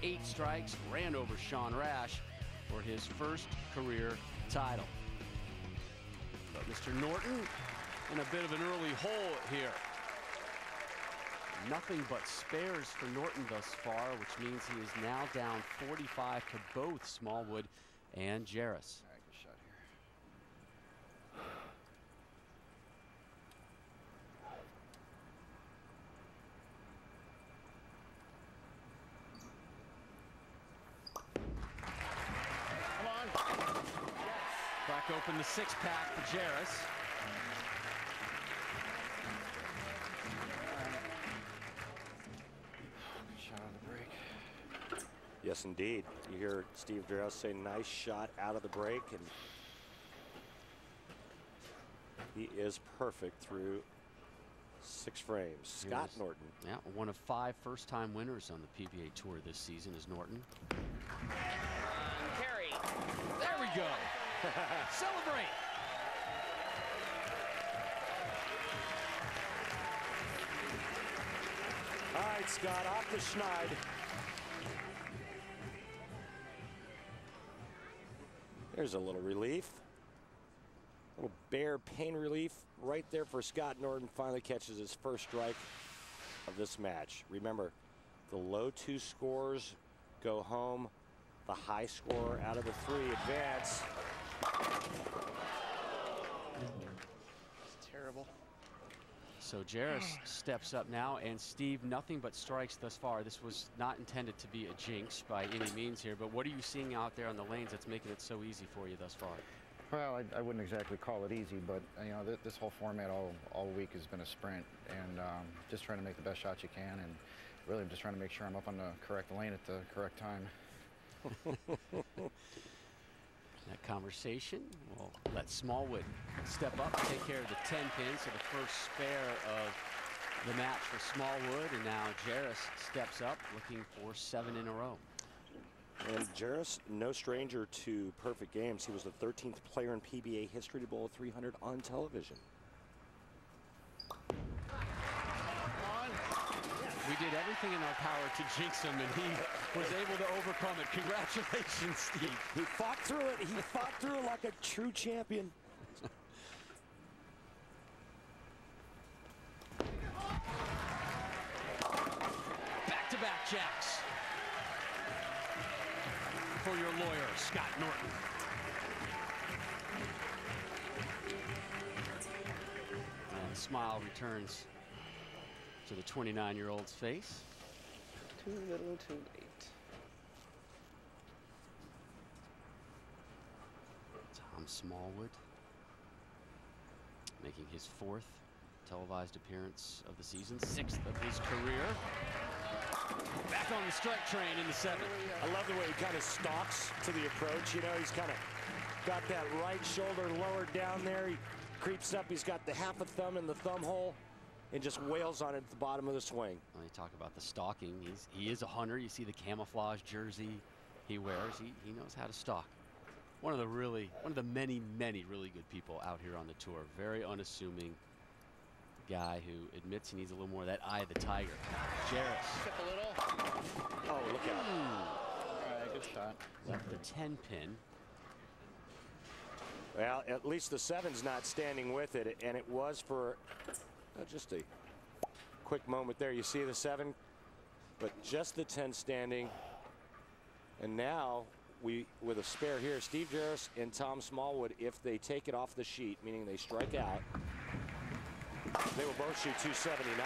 8 strikes, ran over Sean Rash for his first career title. But Mr. Norton in a bit of an early hole here. Nothing but spares for Norton thus far, which means he is now down 45 to both Smallwood and Jaros. All right, good shot here. Come on. Yes. Crack open the 6-pack for Jaros. Good shot on the break. Yes, indeed. You hear Steve Jaros say, nice shot out of the break, and he is perfect through 6 frames. Scott Norton. Yeah, one of 5 first-time winners on the PBA Tour this season is Norton. Carry. There we go. Celebrate. All right, Scott, off the schneid. There's a little relief. A little bare pain relief right there for Scott Norton. Finally catches his first strike of this match. Remember, the low 2 scores go home. The high score out of the 3 advance. It's terrible. So Jaros steps up now, and Steve, nothing but strikes thus far. This was not intended to be a jinx by any means here, but what are you seeing out there on the lanes that's making it so easy for you thus far? Well, I wouldn't exactly call it easy, but you know, this whole format all week has been a sprint, and just trying to make the best shots you can, and really I'm just trying to make sure I'm up on the correct lane at the correct time. That conversation, we'll let Smallwood step up and take care of the 10 pin. So the first spare of the match for Smallwood, and now Jaros steps up looking for 7 in a row. And Jaros, no stranger to perfect games. He was the 13th player in PBA history to bowl 300 on television. We did everything in our power to jinx him, and he was able to overcome it. Congratulations, Steve. He fought through it. He fought through it like a true champion. Back-to-back jacks for your lawyer, Scott Norton. And a smile returns to the 29-year-old's face. Too little, too late. Tom-Smallwood making his 4th televised appearance of the season, 6th of his career. Back on the strike train in the 7th. I love the way he kind of stalks to the approach. You know, he's kind of got that right shoulder lowered down there. He creeps up. He's got the half a thumb in the thumb hole and just wails on it at the bottom of the swing. When you talk about the stalking, he is a hunter. You see the camouflage jersey he wears. He knows how to stalk. One of the many really good people out here on the tour. Very unassuming guy who admits he needs a little more of that eye of the tiger. Jaros. Tip a little. Oh, look out. All right, good shot. Left the 10 pin. Well, at least the 7's not standing with it, and it was for just a quick moment there. You see the 7, but just the 10 standing. And now with a spare here, Steve Jaros and Tom-Smallwood, if they take it off the sheet, meaning they strike out, they will both shoot 279.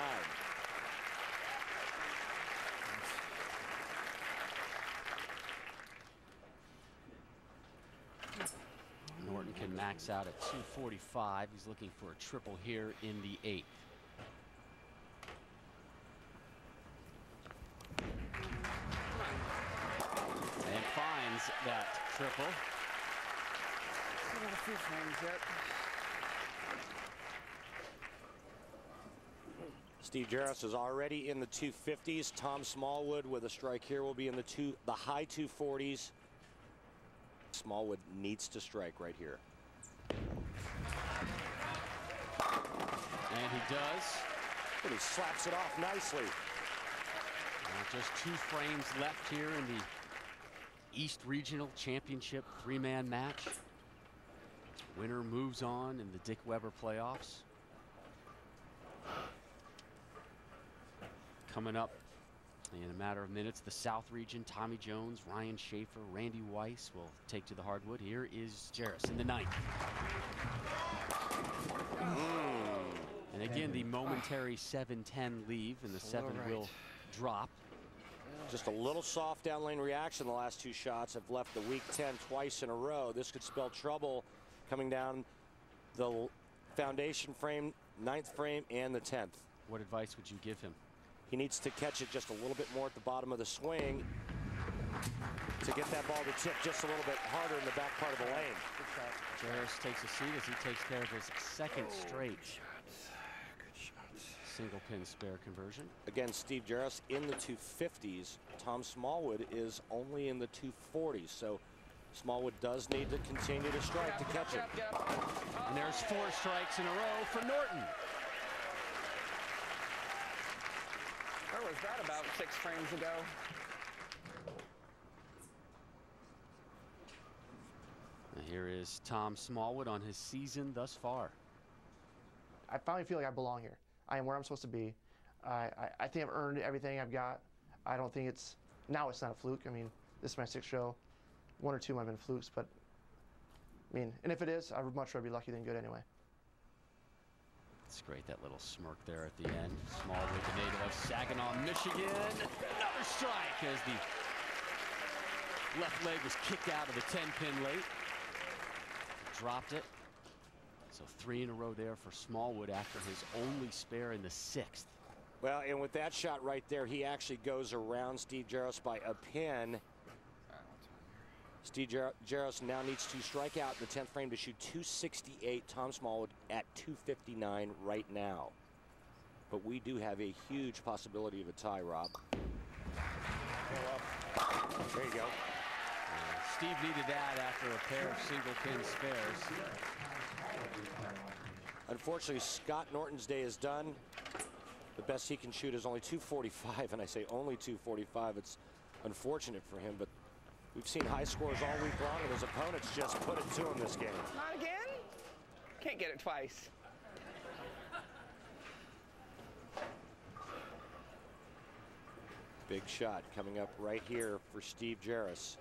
Norton can max out at 245. He's looking for a triple here in the 8th. And finds that triple. Not a few frames yet. Steve Jaros is already in the 250s. Tom-Smallwood with a strike here will be in the high 240s. Smallwood needs to strike right here. And he does. But he slaps it off nicely. Just 2 frames left here in the East Regional Championship 3-man match. Winner moves on in the Dick Weber playoffs. Coming up in a matter of minutes, the South Region, Tommy Jones, Ryan Schaefer, Randy Weiss will take to the hardwood. Here is Jaros in the 9th. And again, the momentary 7-10 leave, and the 7 will drop. Just a little soft down lane reaction. The last 2 shots have left the weak 10 twice in a row. This could spell trouble coming down the foundation frame, 9th frame, and the 10th. What advice would you give him? He needs to catch it just a little bit more at the bottom of the swing to get that ball to tip just a little bit harder in the back part of the lane. Jaros takes a seat as he takes care of his 2nd straight single pin spare conversion. Again, Steve Jaros in the 250s. Tom-Smallwood is only in the 240s. So Smallwood does need to continue to strike to catch it. And there's 4 strikes in a row for Norton. Where was that about 6 frames ago? And here is Tom-Smallwood on his season thus far. I finally feel like I belong here. I am where I'm supposed to be. I think I've earned everything I've got. I don't think it's not a fluke. I mean, this is my 6th show. 1 or 2 might have been flukes, but I mean, and if it is, I would much rather be lucky than good anyway. It's great, that little smirk there at the end. Smallwood, the native of Saginaw, Michigan. Another strike as the left leg was kicked out of the 10-pin late. Dropped it. So 3 in a row there for Smallwood after his only spare in the 6th. Well, and with that shot right there, he actually goes around Steve Jaros by a pin. Steve Jaros now needs to strike out in the 10th frame to shoot 268. Tom-Smallwood at 259 right now. But we do have a huge possibility of a tie, Rob. There you go. Steve needed that after a pair of single pin spares. Unfortunately, Scott Norton's day is done. The best he can shoot is only 245, and I say only 245. It's unfortunate for him, but we've seen high scores all week long, and his opponents just put it to him this game. Not again? Can't get it twice. Big shot coming up right here for Steve Jaros.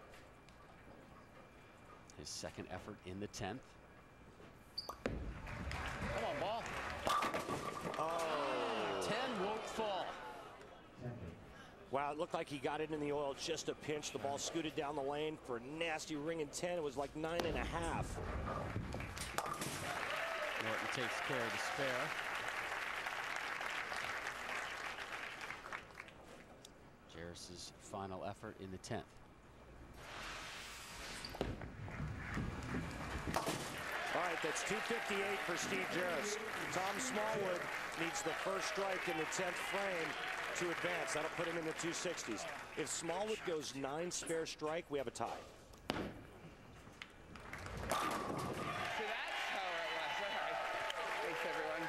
His 2nd effort in the 10th. Come on, ball. Oh. 10 won't fall. Wow, it looked like he got it in the oil just a pinch. The ball scooted down the lane for a nasty ringing 10. It was like 9.5. Norton takes care of the spare. Jaros's final effort in the 10th. All right, that's 258 for Steve Jaros. Tom-Smallwood needs the first strike in the 10th frame to advance. That'll put him in the 260s. If Smallwood goes 9 spare strike, we have a tie. See, that's how it was. All right. Thanks, everyone.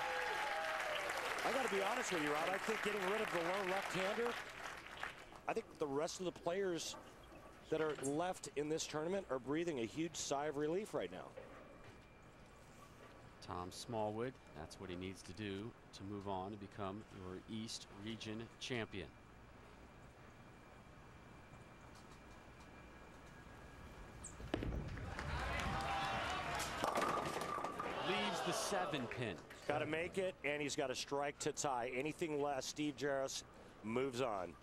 I got to be honest with you, Rob. I think getting rid of the low left-hander, I think the rest of the players that are left in this tournament are breathing a huge sigh of relief right now. Tom-Smallwood, that's what he needs to do to move on and become your East Region champion. Leaves the 7-pin. Got to make it, and he's got a strike to tie. Anything less, Steve Jaros moves on.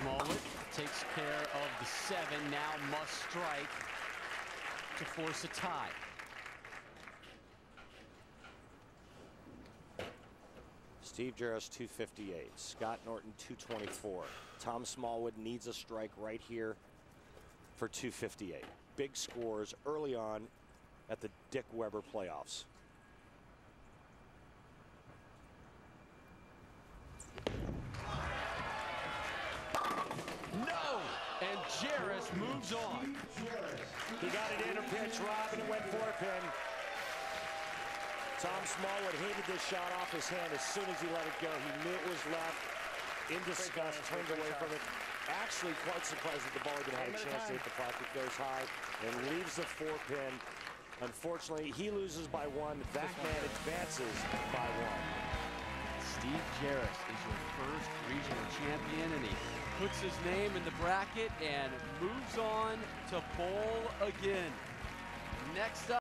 Smallwood takes care of the 7, now must strike to force a tie. Steve Jaros 258, Scott Norton 224. Tom-Smallwood needs a strike right here for 258. Big scores early on at the Dick Weber playoffs. moves on. He got it in a pitch, Rob, and it went 4-pin. Tom-Smallwood hated this shot off his hand as soon as he let it go. He knew it was left. In disgust, turned away from it. Actually quite surprised that the ball even had a chance to hit the puck. It goes high and leaves the 4-pin. Unfortunately, he loses by 1. That man advances by 1. Steve Jaros is your first regional champion, and he puts his name in the bracket and moves on to bowl again. Next up.